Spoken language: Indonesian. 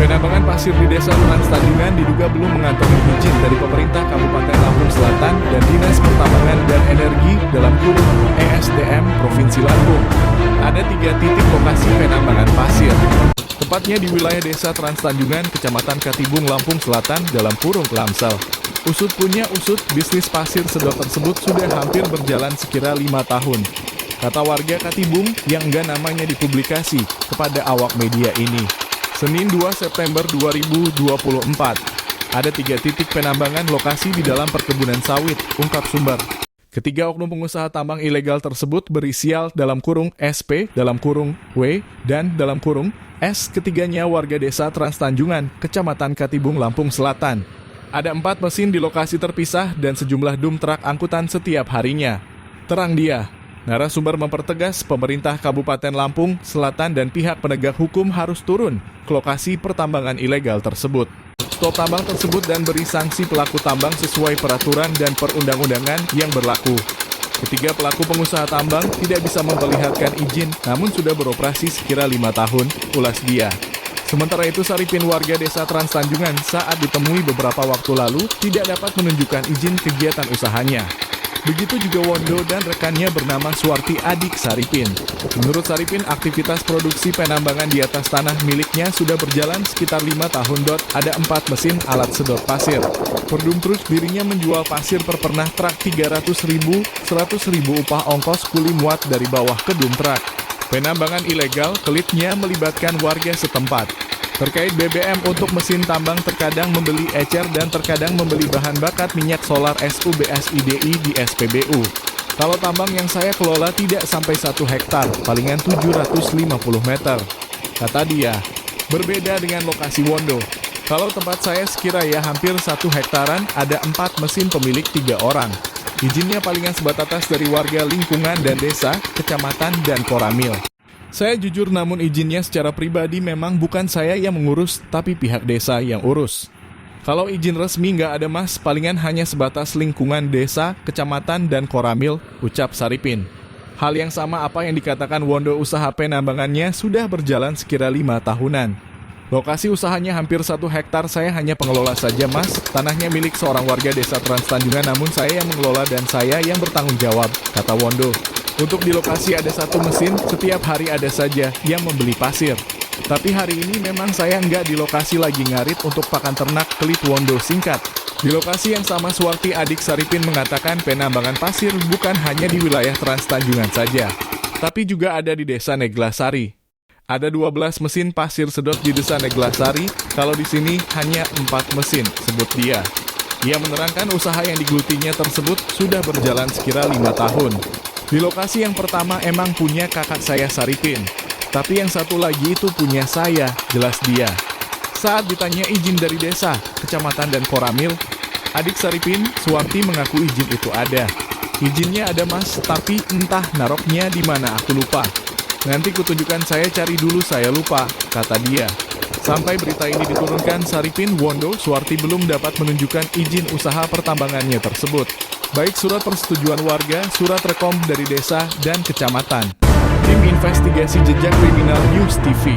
Penambangan pasir di Desa Trans Tanjungan diduga belum mengantongi izin dari pemerintah Kabupaten Lampung Selatan dan Dinas Pertambangan dan Energi (ESDM) Provinsi Lampung. Ada 3 titik lokasi penambangan pasir. Tepatnya di wilayah Desa Trans Tanjungan, Kecamatan Katibung, Lampung Selatan (Lamsel). Usut punya usut, bisnis pasir sedot tersebut sudah hampir berjalan sekira 5 tahun. Kata warga Katibung yang enggan namanya dipublikasi kepada awak media ini. Senin 2 September 2024, ada 3 titik penambangan lokasi di dalam perkebunan sawit, ungkap sumber. Ketiga oknum pengusaha tambang ilegal tersebut berisial (SP), (W), dan (S). Ketiganya warga Desa Trans Tanjungan, Kecamatan Katibung, Lampung Selatan. Ada 4 mesin di lokasi terpisah dan sejumlah dump truk angkutan setiap harinya. Terang dia, narasumber mempertegas pemerintah Kabupaten Lampung Selatan dan pihak penegak hukum harus turun ke lokasi pertambangan ilegal tersebut. Stop tambang tersebut dan beri sanksi pelaku tambang sesuai peraturan dan perundang-undangan yang berlaku. Ketiga pelaku pengusaha tambang tidak bisa memperlihatkan izin namun sudah beroperasi sekira 5 tahun, ulas dia. Sementara itu Saripin, warga Desa Trans Tanjungan, saat ditemui beberapa waktu lalu tidak dapat menunjukkan izin kegiatan usahanya. Begitu juga Wondo dan rekannya bernama Suwarti, adik Saripin. Menurut Saripin, aktivitas produksi penambangan di atas tanah miliknya sudah berjalan sekitar 5 tahun. Ada 4 mesin alat sedot pasir. Per dump truk dirinya menjual pasir per pernah truk 300.000, 100.000 upah ongkos kuli muat dari bawah ke dump truk. Penambangan ilegal kelitnya melibatkan warga setempat. Terkait BBM untuk mesin tambang terkadang membeli ecer dan terkadang membeli bahan bakar minyak solar SUBSIDI di SPBU. Kalau tambang yang saya kelola tidak sampai 1 hektar, palingan 750 meter. Kata dia, berbeda dengan lokasi Wondo. Kalau tempat saya sekiranya hampir 1 hektaran, ada 4 mesin pemilik 3 orang. Izinnya palingan sebatas dari warga lingkungan dan desa, kecamatan, dan koramil. Saya jujur namun izinnya secara pribadi memang bukan saya yang mengurus, tapi pihak desa yang urus. Kalau izin resmi nggak ada mas, palingan hanya sebatas lingkungan desa, kecamatan, dan koramil, ucap Saripin. Hal yang sama apa yang dikatakan Wondo, usaha penambangannya sudah berjalan sekira 5 tahunan. Lokasi usahanya hampir 1 hektar, saya hanya pengelola saja mas, tanahnya milik seorang warga Desa Trans Tanjungan namun saya yang mengelola dan saya yang bertanggung jawab, kata Wondo. Untuk di lokasi ada 1 mesin, setiap hari ada saja yang membeli pasir. Tapi hari ini memang saya nggak di lokasi, lagi ngarit untuk pakan ternak, kelit Wondo singkat. Di lokasi yang sama Suwarti, adik Saripin, mengatakan penambangan pasir bukan hanya di wilayah Trans Tanjungan saja, tapi juga ada di Desa Neglasari. Ada 12 mesin pasir sedot di Desa Neglasari, kalau di sini hanya 4 mesin, sebut dia. Ia menerangkan usaha yang digelutinya tersebut sudah berjalan sekira 5 tahun. Di lokasi yang pertama emang punya kakak saya Saripin, tapi yang satu lagi itu punya saya, jelas dia. Saat ditanya izin dari desa, kecamatan, dan koramil, adik Saripin, Suwarti, mengaku izin itu ada. Izinnya ada mas, tapi entah naroknya di mana aku lupa. Nanti kutunjukkan, saya cari dulu, saya lupa, kata dia. Sampai berita ini diturunkan, Saripin, Wondo, Suwarti belum dapat menunjukkan izin usaha pertambangannya tersebut. Baik surat persetujuan warga, surat rekom dari desa dan kecamatan. Tim Investigasi Jejak Kriminal News TV.